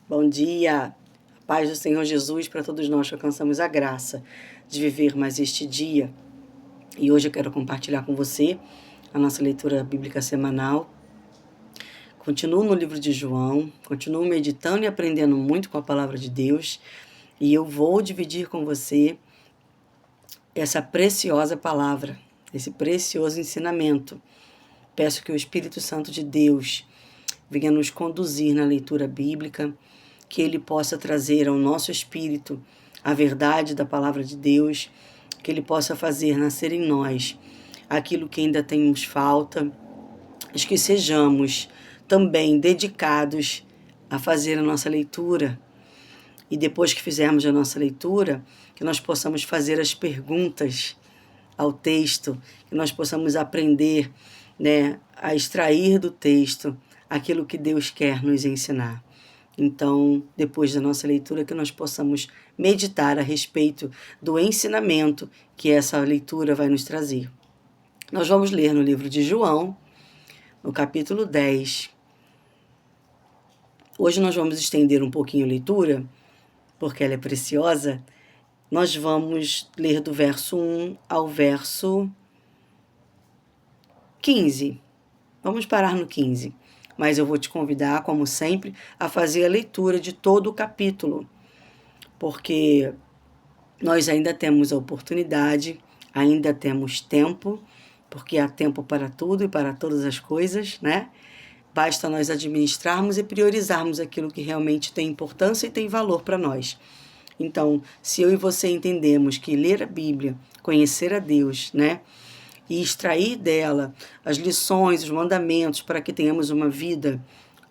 Bom dia, a paz do Senhor Jesus para todos nós que alcançamos a graça de viver mais este dia. E hoje eu quero compartilhar com você a nossa leitura bíblica semanal. Continuo no livro de João, continuo meditando e aprendendo muito com a palavra de Deus. E eu vou dividir com você essa preciosa palavra, esse precioso ensinamento. Peço que o Espírito Santo de Deus venha nos conduzir na leitura bíblica, que Ele possa trazer ao nosso espírito a verdade da palavra de Deus, que Ele possa fazer nascer em nós aquilo que ainda temos falta, mas que sejamos também dedicados a fazer a nossa leitura. E depois que fizermos a nossa leitura, que nós possamos fazer as perguntas ao texto, que nós possamos aprender, a extrair do texto aquilo que Deus quer nos ensinar. Então, depois da nossa leitura, que nós possamos meditar a respeito do ensinamento que essa leitura vai nos trazer. Nós vamos ler no livro de João, no capítulo 10. Hoje nós vamos estender um pouquinho a leitura, porque ela é preciosa. Nós vamos ler do verso 1 ao verso 15. Vamos parar no 15. Mas eu vou te convidar, como sempre, a fazer a leitura de todo o capítulo, porque nós ainda temos a oportunidade, ainda temos tempo, porque há tempo para tudo e para todas as coisas, né? Basta nós administrarmos e priorizarmos aquilo que realmente tem importância e tem valor para nós. Então, se eu e você entendemos que ler a Bíblia, conhecer a Deus, e extrair dela as lições, os mandamentos, para que tenhamos uma vida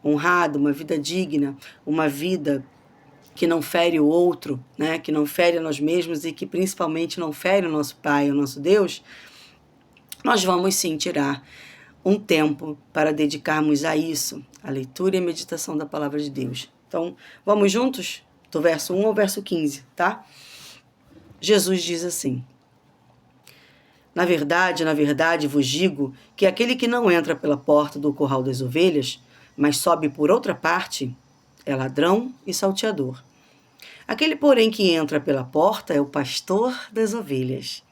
honrada, uma vida digna, uma vida que não fere o outro, que não fere a nós mesmos e que principalmente não fere o nosso Pai, o nosso Deus, nós vamos sim tirar um tempo para dedicarmos a isso, a leitura e a meditação da Palavra de Deus. Então, vamos juntos? Do verso 1 ao verso 15, tá? Jesus diz assim: na verdade vos digo que aquele que não entra pela porta do curral das ovelhas, mas sobe por outra parte, é ladrão e salteador. Aquele, porém, que entra pela porta é o pastor das ovelhas.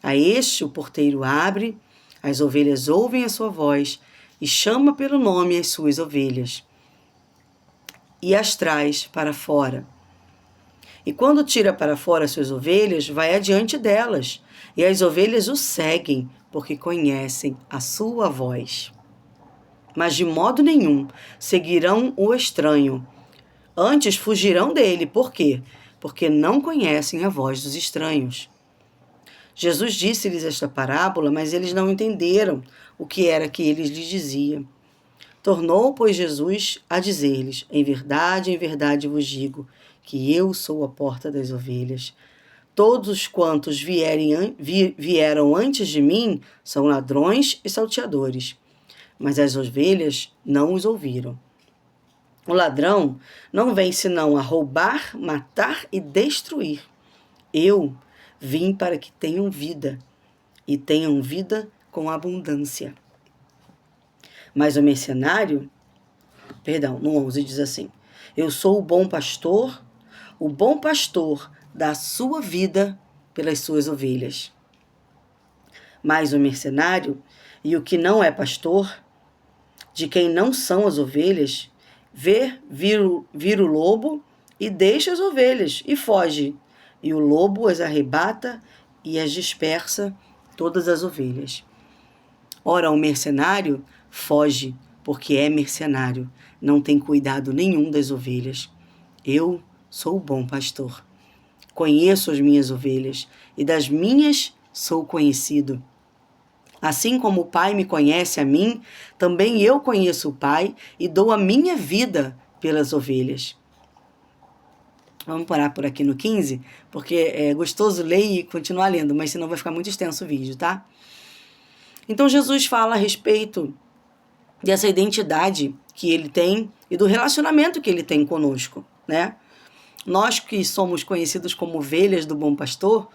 A este o porteiro abre, as ovelhas ouvem a sua voz e chama pelo nome as suas ovelhas e as traz para fora. E quando tira para fora as suas ovelhas, vai adiante delas, e as ovelhas o seguem, porque conhecem a sua voz. Mas de modo nenhum seguirão o estranho. Antes fugirão dele. Por quê? Porque não conhecem a voz dos estranhos. Jesus disse-lhes esta parábola, mas eles não entenderam o que era que ele lhes dizia. Tornou, pois, Jesus a dizer-lhes: em verdade vos digo, que eu sou a porta das ovelhas. Todos os quantos vieram antes de mim são ladrões e salteadores, mas as ovelhas não os ouviram. O ladrão não vem senão a roubar, matar e destruir. Eu vim para que tenham vida, e tenham vida com abundância. Mas o mercenário, no 11 diz assim: eu sou o bom pastor dá sua vida pelas suas ovelhas. Mas o mercenário e o que não é pastor, de quem não são as ovelhas, vir o lobo e deixa as ovelhas e foge. E o lobo as arrebata e as dispersa todas as ovelhas. Ora, o mercenário foge, porque é mercenário, não tem cuidado nenhum das ovelhas. Eu sou o bom pastor. Conheço as minhas ovelhas, e das minhas sou conhecido. Assim como o Pai me conhece a mim, também eu conheço o Pai e dou a minha vida pelas ovelhas. Vamos parar por aqui no 15, porque é gostoso ler e continuar lendo, mas senão vai ficar muito extenso o vídeo, tá? Então Jesus fala a respeito dessa identidade que ele tem e do relacionamento que ele tem conosco, Nós que somos conhecidos como ovelhas do bom pastor,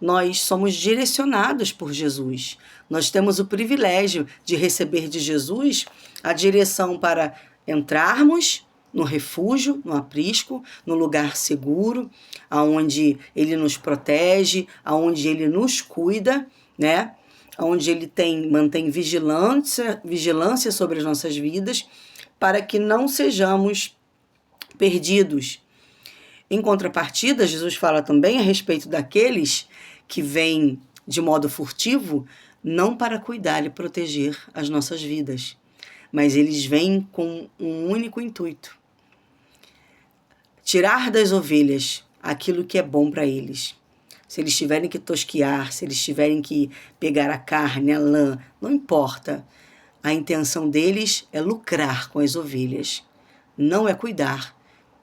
nós somos direcionados por Jesus. Nós temos o privilégio de receber de Jesus a direção para entrarmos no refúgio, no aprisco, no lugar seguro, aonde Ele nos protege, aonde Ele nos cuida, né? Onde Ele mantém vigilância sobre as nossas vidas, para que não sejamos perdidos. Em contrapartida, Jesus fala também a respeito daqueles que vêm de modo furtivo, não para cuidar e proteger as nossas vidas, mas eles vêm com um único intuito: tirar das ovelhas aquilo que é bom para eles. Se eles tiverem que tosquiar, se eles tiverem que pegar a carne, a lã, não importa. A intenção deles é lucrar com as ovelhas, não é cuidar,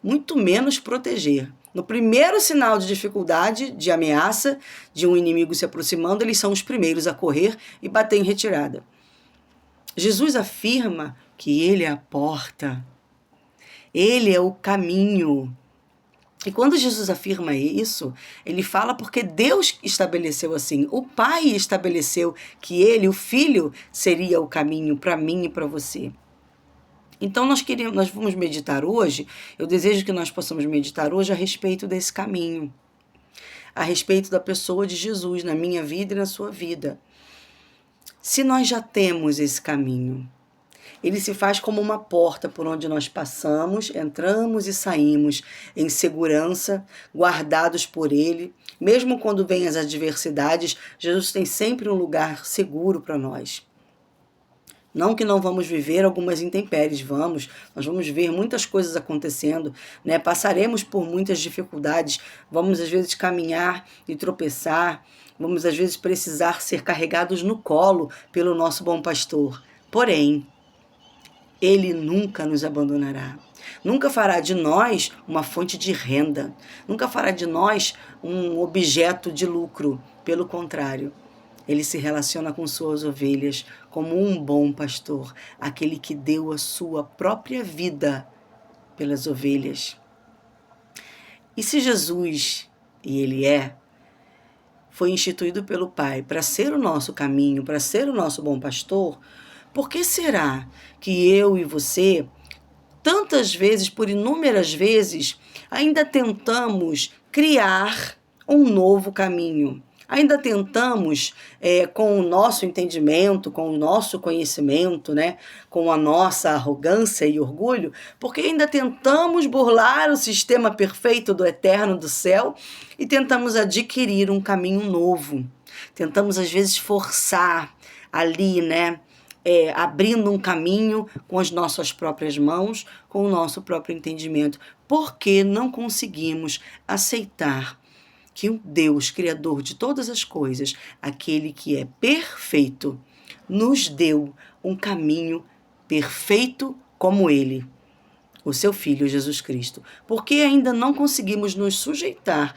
muito menos proteger. No primeiro sinal de dificuldade, de ameaça, de um inimigo se aproximando, eles são os primeiros a correr e bater em retirada. Jesus afirma que Ele é a porta, Ele é o caminho. E quando Jesus afirma isso, Ele fala porque Deus estabeleceu assim. O Pai estabeleceu que Ele, o Filho, seria o caminho para mim e para você. Então nós vamos meditar hoje, eu desejo que nós possamos meditar hoje a respeito desse caminho, a respeito da pessoa de Jesus na minha vida e na sua vida. Se nós já temos esse caminho, ele se faz como uma porta por onde nós passamos, entramos e saímos em segurança, guardados por Ele. Mesmo quando vêm as adversidades, Jesus tem sempre um lugar seguro para nós. Não que não vamos viver algumas intempéries, nós vamos ver muitas coisas acontecendo, né? Passaremos por muitas dificuldades, vamos às vezes caminhar e tropeçar, vamos às vezes precisar ser carregados no colo pelo nosso bom pastor. Porém, Ele nunca nos abandonará. Nunca fará de nós uma fonte de renda. Nunca fará de nós um objeto de lucro. Pelo contrário, Ele se relaciona com suas ovelhas como um bom pastor, aquele que deu a sua própria vida pelas ovelhas. E se Jesus, e Ele foi instituído pelo Pai para ser o nosso caminho, para ser o nosso bom pastor, por que será que eu e você, tantas vezes, por inúmeras vezes, ainda tentamos criar um novo caminho? Ainda tentamos, com o nosso entendimento, com o nosso conhecimento, né, com a nossa arrogância e orgulho, porque ainda tentamos burlar o sistema perfeito do eterno do céu e tentamos adquirir um caminho novo. Tentamos, às vezes, forçar ali, né, abrindo um caminho com as nossas próprias mãos, com o nosso próprio entendimento, porque não conseguimos aceitar que o Deus, Criador de todas as coisas, aquele que é perfeito, nos deu um caminho perfeito como Ele, o seu Filho Jesus Cristo. Porque ainda não conseguimos nos sujeitar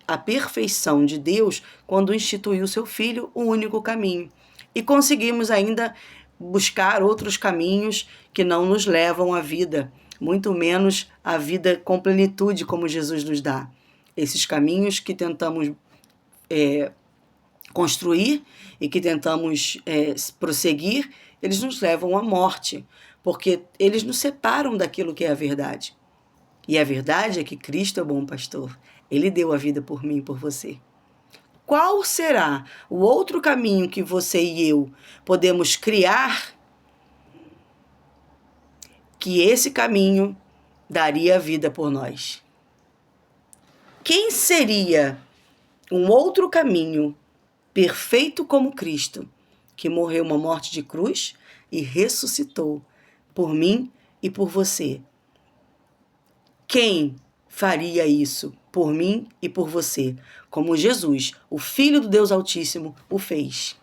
à perfeição de Deus quando instituiu o seu Filho, o único caminho. E conseguimos ainda buscar outros caminhos que não nos levam à vida, muito menos à vida com plenitude como Jesus nos dá. Esses caminhos que tentamos construir e que tentamos prosseguir, eles nos levam à morte, porque eles nos separam daquilo que é a verdade. E a verdade é que Cristo é o bom pastor. Ele deu a vida por mim e por você. Qual será o outro caminho que você e eu podemos criar que esse caminho daria a vida por nós? Quem seria um outro caminho perfeito como Cristo, que morreu uma morte de cruz e ressuscitou por mim e por você? Quem faria isso por mim e por você, como Jesus, o Filho do Deus Altíssimo, o fez?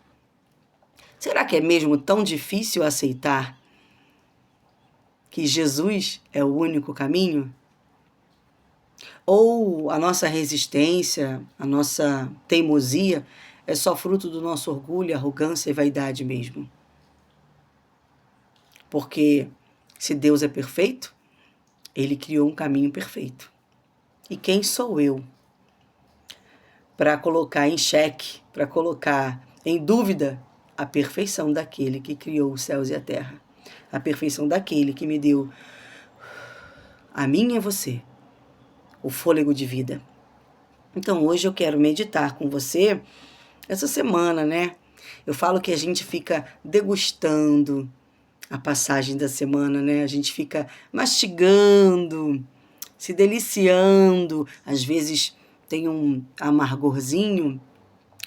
Será que é mesmo tão difícil aceitar que Jesus é o único caminho? Ou a nossa resistência, a nossa teimosia é só fruto do nosso orgulho, arrogância e vaidade mesmo? Porque se Deus é perfeito, Ele criou um caminho perfeito. E quem sou eu para colocar em xeque, para colocar em dúvida a perfeição daquele que criou os céus e a terra? A perfeição daquele que me deu A mim é você, o fôlego de vida. Então hoje eu quero meditar com você essa semana, né? Eu falo que a gente fica degustando a passagem da semana, né? A gente fica mastigando, se deliciando. Às vezes tem um amargorzinho,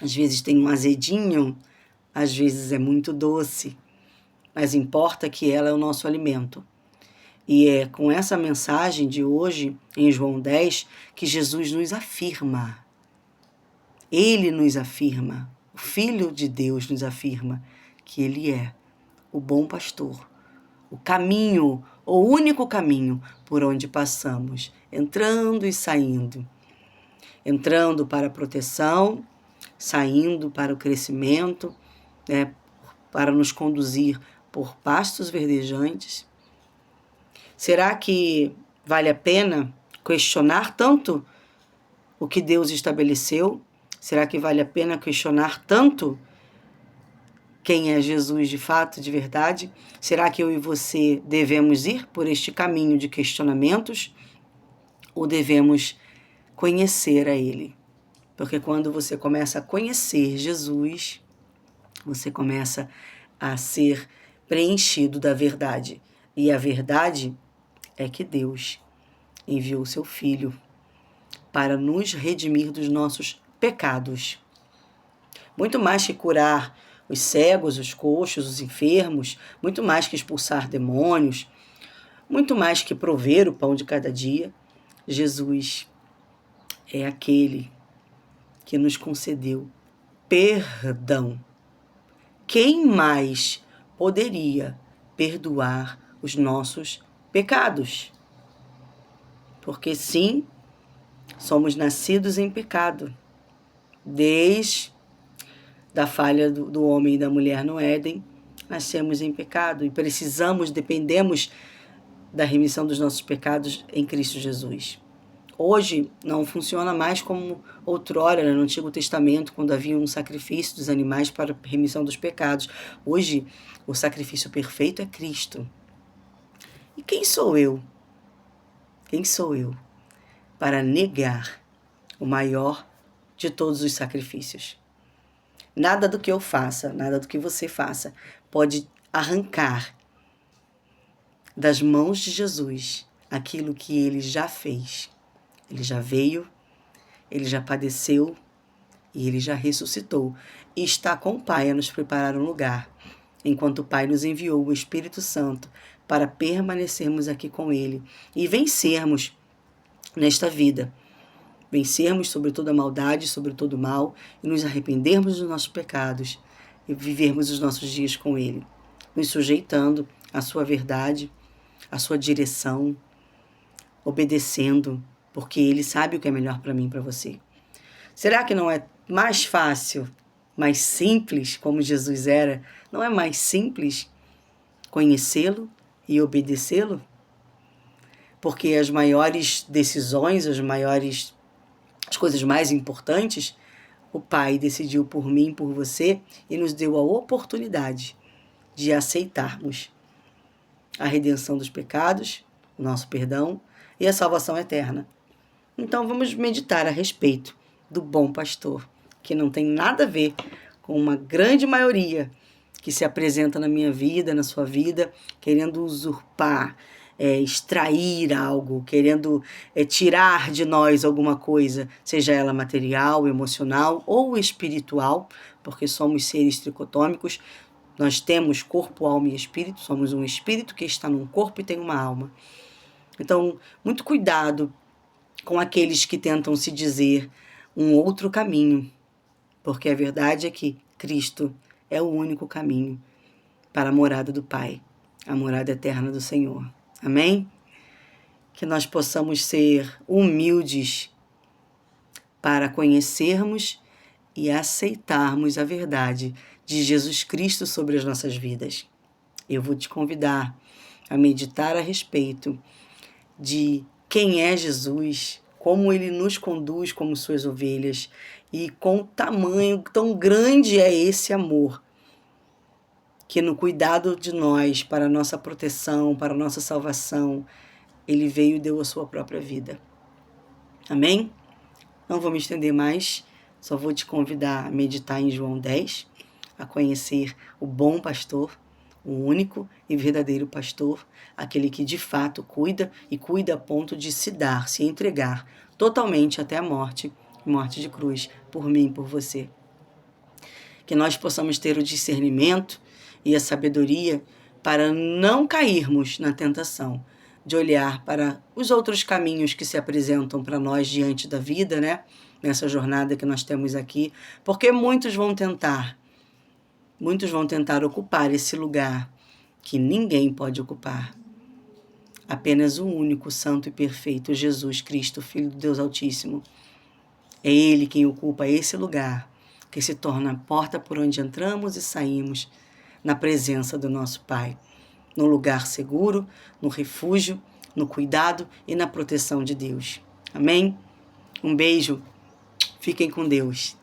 às vezes tem um azedinho, às vezes é muito doce. Mas importa que ela é o nosso alimento. E é com essa mensagem de hoje, em João 10, que Jesus nos afirma. Ele nos afirma, o Filho de Deus nos afirma que Ele é o bom pastor, o caminho, o único caminho por onde passamos, entrando e saindo. Entrando para a proteção, saindo para o crescimento, né, para nos conduzir por pastos verdejantes. Será que vale a pena questionar tanto o que Deus estabeleceu? Será que vale a pena questionar tanto quem é Jesus de fato, de verdade? Será que eu e você devemos ir por este caminho de questionamentos ou devemos conhecer a Ele? Porque quando você começa a conhecer Jesus, você começa a ser preenchido da verdade. E a verdade é que Deus enviou seu Filho para nos redimir dos nossos pecados. Muito mais que curar os cegos, os coxos, os enfermos, muito mais que expulsar demônios, muito mais que prover o pão de cada dia, Jesus é aquele que nos concedeu perdão. Quem mais poderia perdoar os nossos pecados? Porque sim, somos nascidos em pecado. Desde da falha do homem e da mulher no Éden, nascemos em pecado e dependemos da remissão dos nossos pecados em Cristo Jesus. Hoje não funciona mais como outrora, no Antigo Testamento, quando havia um sacrifício dos animais para a remissão dos pecados. Hoje, o sacrifício perfeito é Cristo. E quem sou eu? Quem sou eu para negar o maior de todos os sacrifícios? Nada do que eu faça, nada do que você faça pode arrancar das mãos de Jesus aquilo que Ele já fez. Ele já veio, Ele já padeceu e Ele já ressuscitou. E está com o Pai a nos preparar um lugar, enquanto o Pai nos enviou o Espírito Santo para permanecermos aqui com Ele e vencermos nesta vida. Vencermos sobre toda maldade, sobre todo o mal, e nos arrependermos dos nossos pecados e vivermos os nossos dias com Ele, nos sujeitando à sua verdade, à sua direção, obedecendo, porque Ele sabe o que é melhor para mim e para você. Será que não é mais fácil, mais simples, como Jesus era? Não é mais simples conhecê-lo e obedecê-lo? Porque as maiores decisões, as coisas mais importantes, o Pai decidiu por mim, por você, e nos deu a oportunidade de aceitarmos a redenção dos pecados, o nosso perdão e a salvação eterna. Então vamos meditar a respeito do bom pastor, que não tem nada a ver com uma grande maioria que se apresenta na minha vida, na sua vida, querendo usurpar, extrair algo, querendo tirar de nós alguma coisa, seja ela material, emocional ou espiritual, porque somos seres tricotômicos, nós temos corpo, alma e espírito, somos um espírito que está num corpo e tem uma alma. Então, muito cuidado com aqueles que tentam se dizer um outro caminho, porque a verdade é que Cristo é o único caminho para a morada do Pai, a morada eterna do Senhor. Amém? Que nós possamos ser humildes para conhecermos e aceitarmos a verdade de Jesus Cristo sobre as nossas vidas. Eu vou te convidar a meditar a respeito de quem é Jesus, como Ele nos conduz como suas ovelhas e com tamanho tão grande é esse amor que no cuidado de nós, para a nossa proteção, para a nossa salvação, Ele veio e deu a sua própria vida. Amém? Não vou me estender mais, só vou te convidar a meditar em João 10, a conhecer o bom pastor, o único e verdadeiro pastor, aquele que de fato cuida e cuida a ponto de se dar, se entregar totalmente até a morte de cruz, por mim e por você. Que nós possamos ter o discernimento e a sabedoria para não cairmos na tentação de olhar para os outros caminhos que se apresentam para nós diante da vida, né? Nessa jornada que nós temos aqui, porque muitos vão tentar ocupar esse lugar que ninguém pode ocupar. Apenas o único, santo e perfeito Jesus Cristo, Filho de Deus Altíssimo. É Ele quem ocupa esse lugar, que se torna a porta por onde entramos e saímos, na presença do nosso Pai, no lugar seguro, no refúgio, no cuidado e na proteção de Deus. Amém? Um beijo, fiquem com Deus.